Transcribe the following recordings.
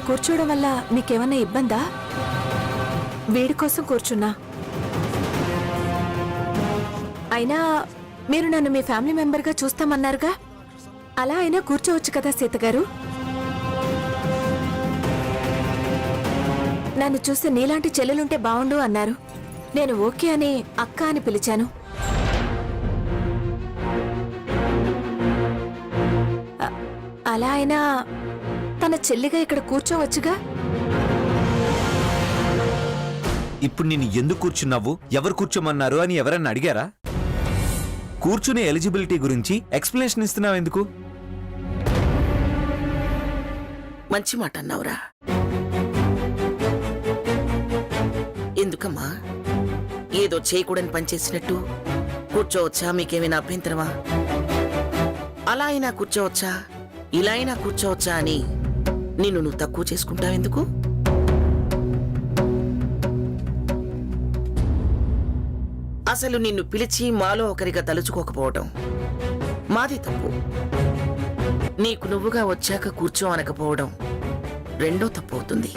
కూర్చోవడం వల్ల మీకేమన్నా ఇబ్బందా? వీడి కోసం కూర్చున్నా. అయినా మీరు నన్ను మీ ఫ్యామిలీ మెంబర్గా చూస్తామన్నారుగా, అలా అయినా కూర్చోవచ్చు కదా సీతగారు. నన్ను చూస్తే నీలాంటి చెల్లెలుంటే బావుండు అన్నారు. నేను ఓకే అని అక్క అని పిలిచాను. అలా అయినా తన చెల్లిగా ఇక్కడ కూర్చోవచ్చుగా. ఇప్పుడు నేను ఎందుకు కూర్చున్నావు, ఎవరు కూర్చోమన్నారు అని ఎవరన్నా అడిగారా? కూర్చునే ఎలిజిబిలిటీ గురించి ఎక్స్ప్లెనేషన్ ఇస్తున్నావు ఎందుకు? మంచి మాట అన్నావురా. ఎందుకమ్మా ఏదో చేయకూడని పనిచేసినట్టు కూర్చోవచ్చా, మీకేమైనా అభ్యంతరమా? అలా అయినా కూర్చోవచ్చా, ఇలా అయినా కూర్చోవచ్చా అని నిన్ను నువ్వు తక్కువ చేసుకుంటావెందుకు? అసలు నిన్ను పిలిచి మాలో ఒకరిగా తలుచుకోకపోవటం మాది తప్పు. నీకు నువ్వుగా వచ్చాక కూర్చో అనకపోవడం రెండో తప్పు అవుతుంది.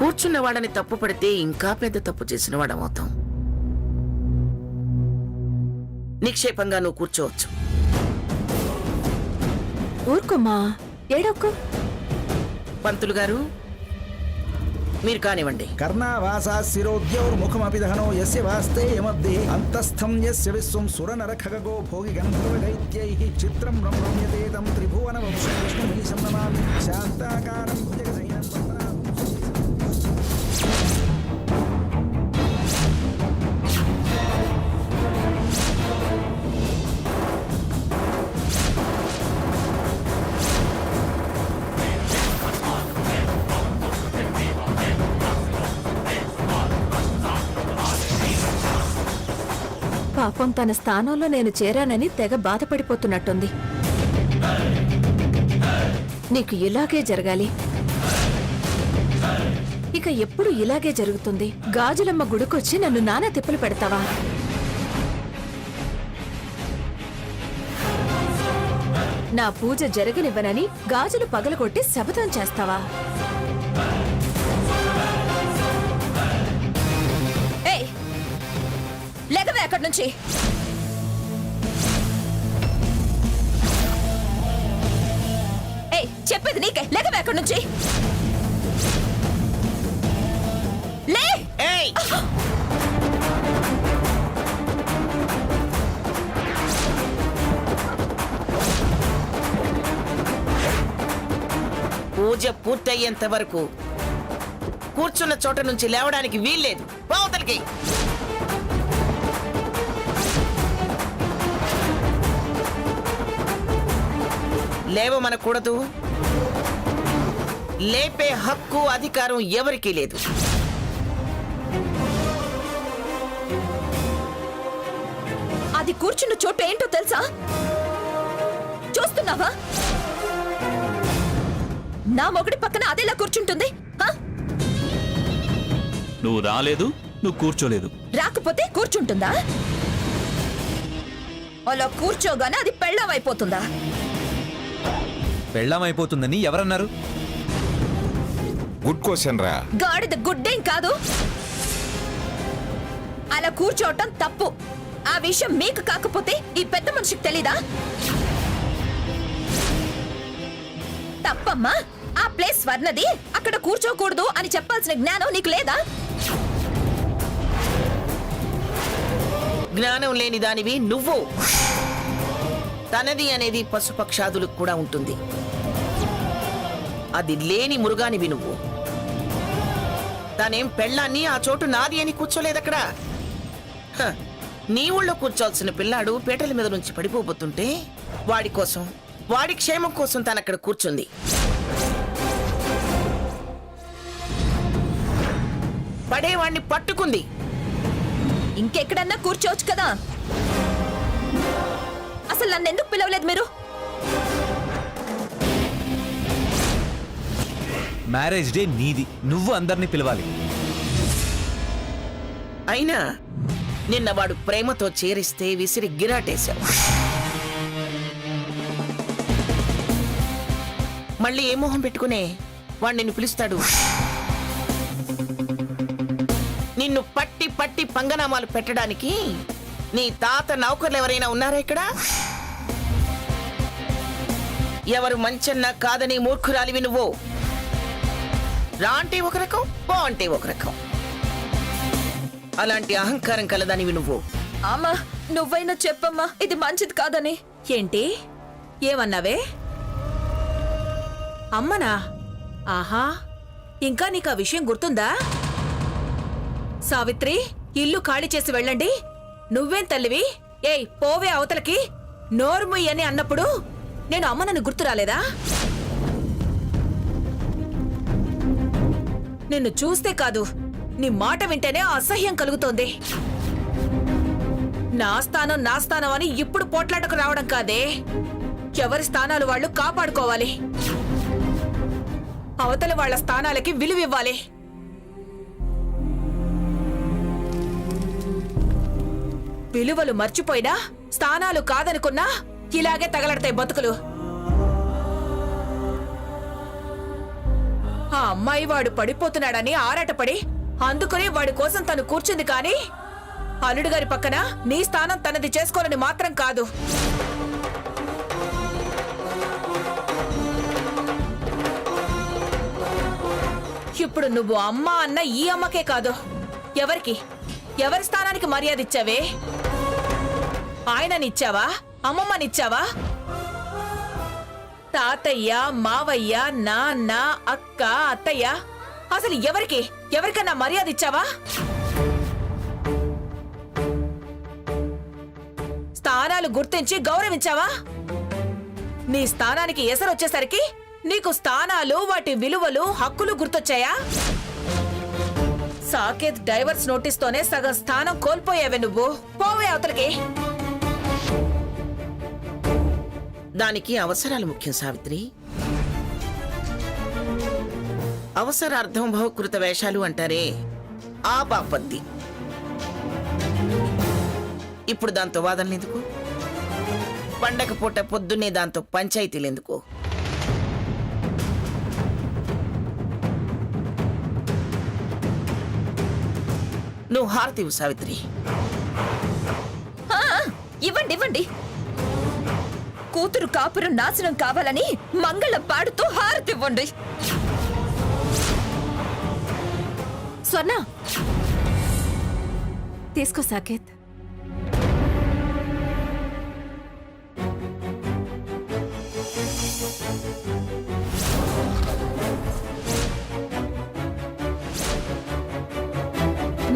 కూర్చున్న వాడని తప్పు పడితే ఇంకా పెద్ద తప్పు చేసిన వాడమవుతాం. నిక్షేపంగా నువ్వు కూర్చోవచ్చు. ఊరుకోమ్మా, ఏడొక్కు. పంతులు గారు మీరు కానివ్వండి. కర్ణావాసా శిరోద్యౌర్ముఖమపి దహనో యస్య వాస్తే యమబ్దే అంతస్థం యస్య విశ్వం సురనర ఖగగో భోగి గంధర్వ దైత్యైః చిత్రం రమ్యతే తం త్రిభువన వంశం విష్ణుమీశం నమామి శాంతాకారం భుజగశయనం వందనామి. పాపం తన స్థానంలో నేను చేరానని తెగ బాధపడిపోతున్నట్టుంది. నీకు ఇలాగే జరగాలి. ఇక ఎప్పుడు ఇలాగే జరుగుతుంది. గాజులమ్మ గుడికొచ్చి నన్ను నానా తిప్పలు పెడతావా? నా పూజ జరగనివ్వనని గాజులు పగలగొట్టి శపథం చేస్తావా? లేకవే అక్కడి నుంచి. చెప్పేది నీకే. లేకవే అక్కడి నుంచి. లే. పూజ పూర్తయ్యేంత వరకు కూర్చున్న చోట నుంచి లేవడానికి వీల్లేదు. బావతలకి లేవమనకూడదు. లేపే హక్కు అధికారం ఎవరికీ లేదు. అది కూర్చున్న చోటు ఏంటో తెలుసా? చూస్తున్నావా? నా మొగుడి పక్కన అదేలా కూర్చుంటుంది. నువ్వు రాలేదు, నువ్వు కూర్చోలేదు. రాకపోతే కూర్చుంటుందా? అలా కూర్చోగానే అది పెళ్ళాం అయిపోతుందా? పెళ్ళాం అయిపోతుందని ఎవరన్నారు? గుడ్ క్వశ్చన్ రా. గాడిద గుడ్డేం కాదు. అలా కూర్చోవటం తప్పు. ఆ విషయం మీకు కాకపోతే ఈ పెద్ద మనిషికి తెలీదా? తప్పమ్మా. ఆ ప్లేస్ స్వర్ణది, అక్కడ కూర్చోకూడదు అని చెప్పాల్సిన జ్ఞానం నీకు లేదా? జ్ఞానం లేని దానివి నువ్వు. తనది అనేది పశుపక్షాదులకు కూడా ఉంటుంది. అది లేని మురుగానివి నువ్వు. తనేం పెళ్ళాన్ని ఆ చోటు నాది అని కూర్చోలేదక్కడ. నీ ఊళ్ళో కూర్చోవలసిన పిల్లాడు పీటల మీద నుంచి పడిపోబోతుంటే వాడి కోసం, వాడి క్షేమం కోసం తనక్కడ కూర్చుంది. పడేవాణ్ణి పట్టుకుంది. ఇంకెక్కడన్నా కూర్చోవచ్చు కదా. అసలు నన్ను ఎందుకు పిలవలేదు మీరు? మ్యారేజ్ డే నీది, నువ్వు అందరినీ పిలవాలి. అయినా నిన్న వాడు ప్రేమతో చేరిస్తే విసిరి గిరాటేశావు. మళ్ళీ ఏ మొహం పెట్టుకునే వాడు నిన్ను పిలుస్తాడు. నిన్ను పట్టి పట్టి పంగనామాలు పెట్టడానికి నీ తాత నౌకర్లు ఎవరైనా ఉన్నారా ఇక్కడ? ఎవరు మంచన్నా కాదని మూర్ఖురాలివి నువ్వు. రా అంటే ఒక రకం, పో అంటే ఒక రకం. అలాంటి అహంకారం కలదానివి నువ్వు. అమ్మా నువ్వైనా చెప్పమ్మా ఇది మంచిది కాదని. ఏంటి ఏమన్నావే? అమ్మనా? ఆహా, ఇంకా నీకు ఆ విషయం గుర్తుందా? సావిత్రి, ఇల్లు ఖాళీ చేసి వెళ్ళండి. నువ్వేం తల్లివి? ఏయ్ పోవే అవతలకి. నోరుముయ్యి అని అన్నప్పుడు నేను అమ్మనని గుర్తు రాలేదా? నిన్ను చూస్తే కాదు, నీ మాట వింటేనే అసహ్యం కలుగుతోంది. నా స్థానం అని ఇప్పుడు పోట్లాటకు రావడం కాదే. ఎవరి స్థానాలు వాళ్ళు కాపాడుకోవాలి. అవతల వాళ్ళ స్థానాలకి విలువివ్వాలి. విలువలు మర్చిపోయినా స్థానాలు కాదనుకున్నా ఇలాగే తగలడతాయి బతుకులు. ఆ అమ్మాయి వాడు పడిపోతున్నాడని ఆరాటపడి అందుకని వాడి కోసం తను కూర్చుంది కానీ అల్లుడు గారి పక్కన నీ స్థానం తనది చేసుకోవాలని మాత్రం కాదు. ఇప్పుడు నువ్వు అమ్మ అన్న ఈ అమ్మకే కాదు, ఎవరి స్థానానికి మర్యాద ఇచ్చావే? ఆయననిచ్చావా? అమ్మమ్మనిచ్చావా? తాతయ్య, మావయ్య, నాన్న, అక్క, అత్తయ్య, అసలు ఎవరికన్నా మర్యాద ఇచ్చావా? స్థానాలు గుర్తించి గౌరవించావా? నీ స్థానానికి ఎసరొచ్చేసరికి నీకు స్థానాలు, వాటి విలువలు, హక్కులు గుర్తొచ్చాయా? సాకేత్ డైవర్స్ నోటీస్ తోనే సగం స్థానం కోల్పోయావే నువ్వు. పోవే అవతలకి. దానికి అవసరాలు ముఖ్యం సావిత్రి. అవసరార్థం బహుకృత వేషాలు అంటారే, ఆ బాపద్ది. ఇప్పుడు దాంతో వాదనలెందుకు? పండగ పూట పొద్దున్నే దాంతో పంచాయతీలెందుకు? నువ్వు హారతివు సావిత్రి. ఇవ్వండి ఇవ్వండి. కూతురు కాపురం నాశనం కావాలని మంగళం పాడుతూ హారతివ్వండి. స్వర్ణ తీసుకో సాకేత్.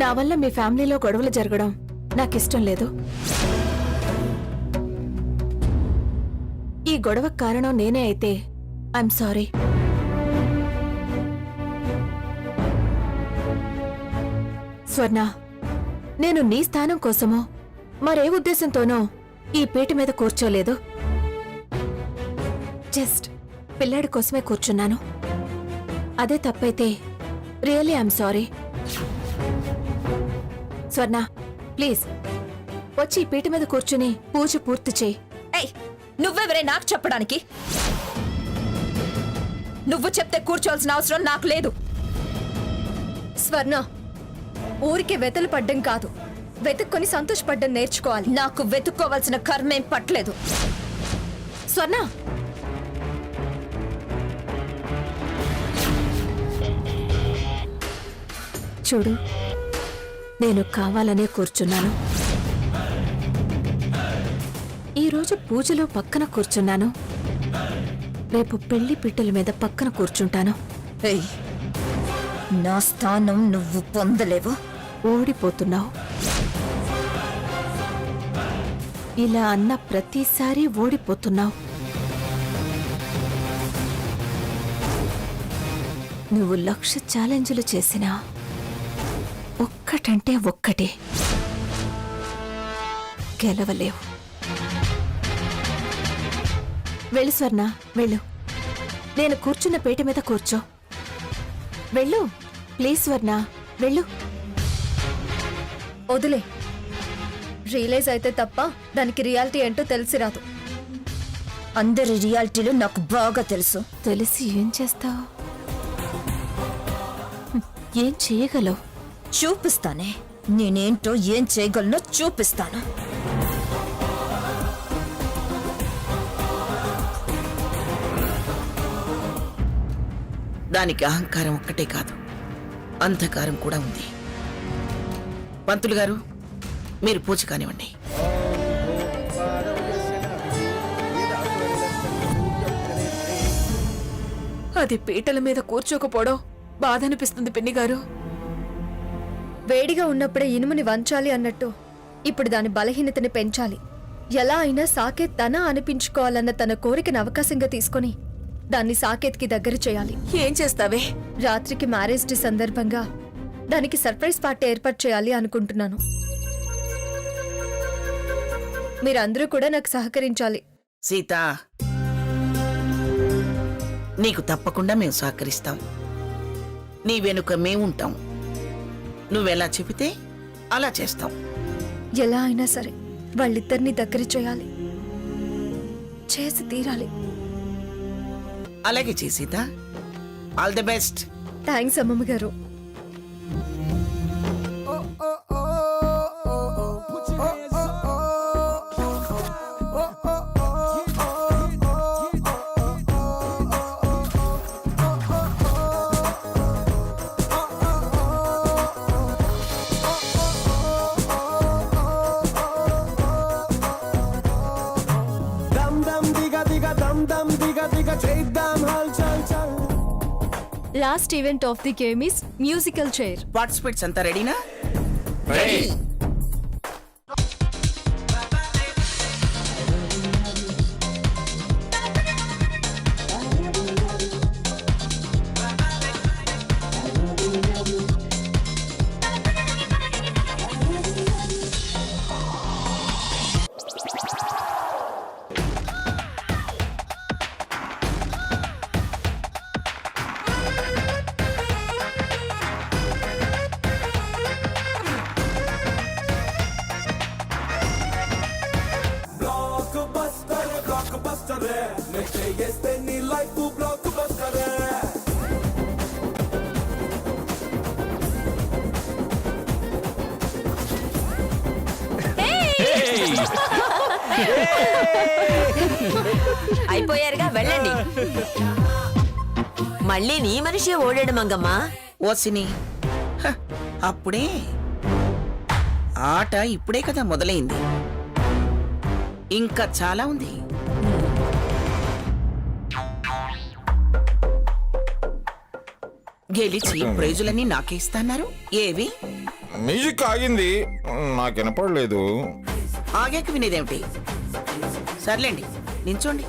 నా వల్ల మీ ఫ్యామిలీలో గొడవలు జరగడం నాకిష్టం లేదు. ఈ గొడవకు కారణం నేనే అయితే ఐఎమ్ సారీ. స్వర్ణ, నేను నీ స్థానం కోసమో మరే ఉద్దేశంతోనో ఈ పీట మీద కూర్చోలేదు. జస్ట్ పిల్లాడి కోసమే కూర్చున్నాను. అదే తప్పైతే really I'm sorry. Swarna please వచ్చి ఈ పీట మీద కూర్చుని పూజ పూర్తి చేయి. నువ్వెవరే నాకు చెప్పడానికి? నువ్వు చెప్తే కూర్చోవాల్సిన అవసరం నాకు లేదు. స్వర్ణ, ఊరికి వెతలు పడ్డం కాదు, వెతుక్కొని సంతోషపడ్డం నేర్చుకోవాలి. నాకు వెతుక్కోవాల్సిన కర్మేం పట్టలేదు. స్వర్ణ, చూడు, నేను కావాలనే కూర్చున్నాను. ఈరోజు పూజలో పక్కన కూర్చున్నాను, రేపు పెళ్లి పిట్టల మీద పక్కన కూర్చుంటాను. నా స్థానం నువ్వు పొందలేవు. ఓడిపోతున్నావు. ఇలా అన్న ప్రతిసారి ఓడిపోతున్నావు. నువ్వు 1,00,000 ఛాలెంజ్లు చేసినా ఒక్కటంటే ఒక్కటే గెలవలేవు. వెళ్ళు స్వర్ణ, వెళ్ళు. నేను కూర్చున్న పీట మీద కూర్చో. వెళ్ళు ప్లీజ్ స్వర్ణ, వెళ్ళు. వదిలే. రియలైజ్ అయితే తప్ప దానికి రియాలిటీ ఏంటో తెలిసి రాదు. అందరి రియాలిటీలు నాకు బాగా తెలుసు. తెలిసి ఏం చేస్తావు? ఏం చేయగలవు? చూపిస్తానే, నేనేంటో ఏం చేయగలనో చూపిస్తాను. దానికి అహంకారం ఒక్కటే కాదు, అంధకారం కూడా ఉంది. పంతులు గారు, మీరు పూజ కానివ్వండి. అది పీటల మీద కూర్చోకపోవడం బాధ అనిపిస్తుంది పిన్ని గారు. వేడిగా ఉన్నప్పుడే ఇనుముని వంచాలి అన్నట్టు ఇప్పుడు దాని బలహీనతని పెంచాలి. ఎలా అయినా సాకేత్ తన అనిపించుకోవాలన్న తన కోరికను అవకాశంగా తీసుకొని దాన్ని సాకేత్కి దగ్గర చేయాలి. ఏం చేస్తావే? రాత్రికి మ్యారేజ్ డే సందర్భంగా దానికి సర్ప్రైజ్ పార్టీ ఏర్పాటు చేయాలి అనుకుంటున్నాను. మీరందరూ కూడా నాకు సహకరించాలి. సీత, నీకు తప్పకుండా మేము సహకరిస్తాం. నీ వెనుక మేముంటాం. నువ్వెలా చెబితే అలా చేస్తాం. ఎలా అయినా సరే వాళ్ళిద్దరినీ దగ్గర చేయాలి, చేసి తీరాలి. అలాగే Sita. All the best. Thanks అమ్మమ్మ గారు. Last event of the game is musical chair. Participates అంతా రెడీనా? అయిపోయారుగా, వెళ్ళండి. మళ్ళీ నీ మనిషి ఓడాడు మంగమ్మా. ఓసిని, అప్పుడే ఆట ఇప్పుడే కదా మొదలైంది. ఇంకా చాలా ఉంది. గెలిచి ప్రైజులన్నీ నాకే ఇస్తాన్నారు. ఏవి? మ్యూజిక్ ఆగింది, నాకు వినపడలేదు. ఆగాక వినేదేమిటి? సర్లేండి, నించోండి.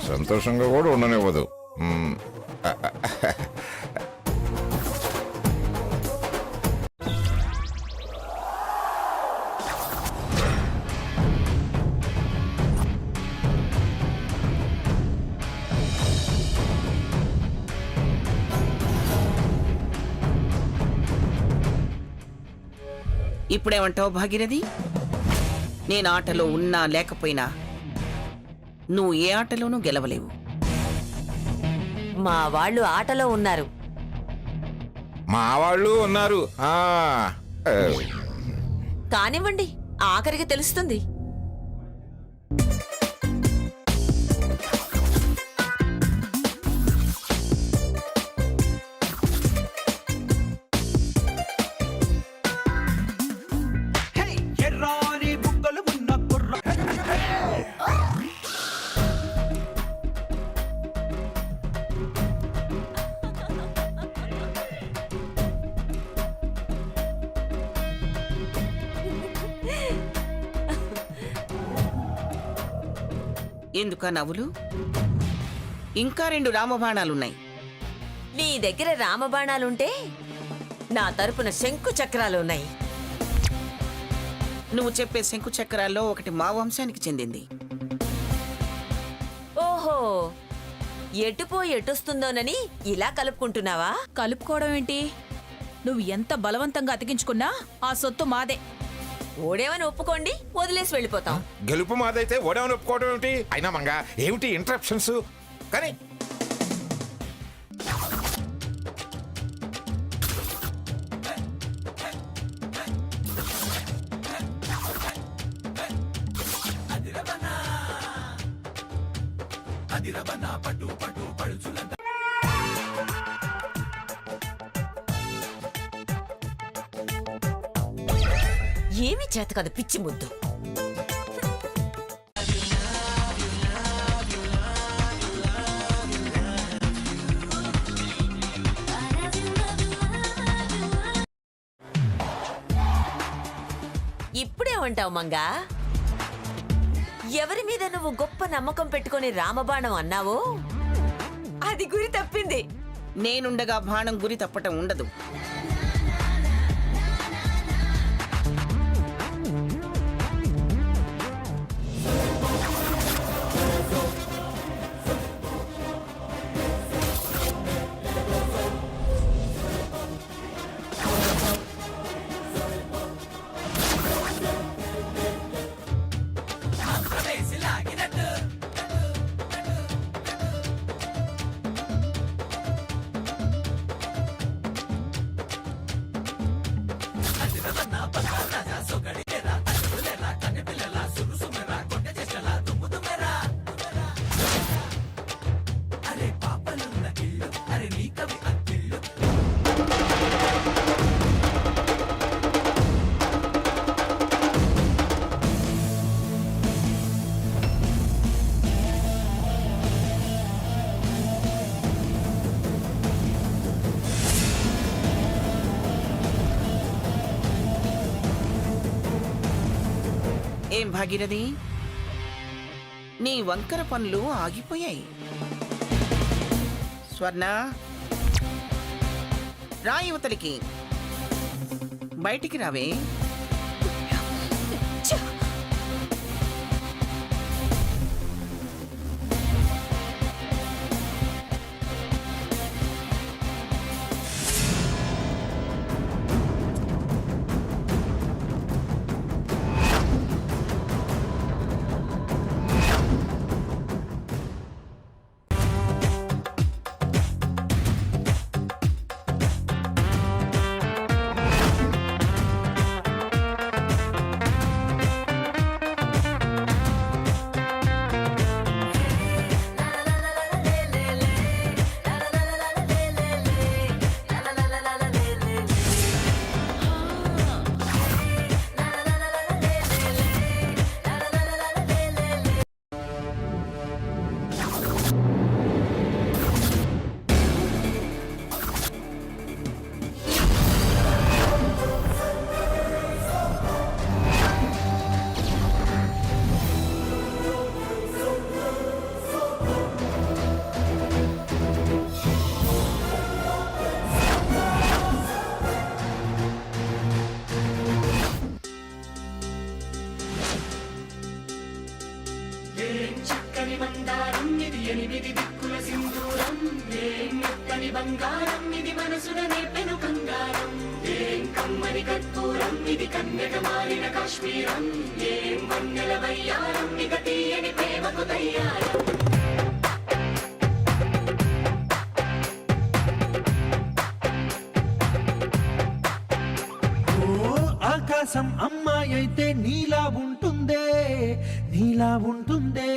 సంతోషంగా కూడా ఉండనివ్వదు. ఇప్పుడేమంటావు భాగీరథి? నేను ఆటలో ఉన్నా లేకపోయినా నువ్వు ఏ ఆటలోనూ గెలవలేవు. మా వాళ్ళు ఆటలో ఉన్నారు. మా వాళ్ళు ఉన్నారు. కానివ్వండి, ఆఖరికి తెలుస్తుంది. ఎందుకా నవ్వులు? ఇంకా 2 రామబాణాలున్నాయి. నీ దగ్గర రామబాణాలుంటే నా తరపున శంకు చక్రాలున్నాయి. నువ్వు చెప్పే శంకు చక్రాల్లో ఒకటి మా వంశానికి చెందింది. ఓహో, ఎటుపోయి ఎటొస్తుందోనని ఇలా కలుపుకుంటున్నావా? కలుపుకోవడం ఏంటి? నువ్వు ఎంత బలవంతంగా అతికించుకున్నా ఆ సొత్తు మాదే. ఓడేమని ఒప్పుకోండి, వదిలేసి వెళ్ళిపోతాం. గెలుపు మాదైతే ఓడమని ఒప్పుకోవడం ఏమిటి? అయినా మంగ ఏమిటి ఇంటరప్షన్స్? కానీ ఏమీ చేత కాదు పిచ్చి ముద్దు. ఇప్పుడేమంటావు మంగా? ఎవరి మీద నువ్వు గొప్ప నమ్మకం పెట్టుకొని రామబాణం అన్నావో అది గురి తప్పింది. నేనుండగా బాణం గురి తప్పటం ఉండదు. ఏం భాగీరథి, నీ వంకర పనులు ఆగిపోయాయి. స్వర్ణ, రా యువతలికి, బయటికి రావే. ఆకాశం అమ్మాయి అయితే నీలా ఉంటుందే, నీలా ఉంటుందే.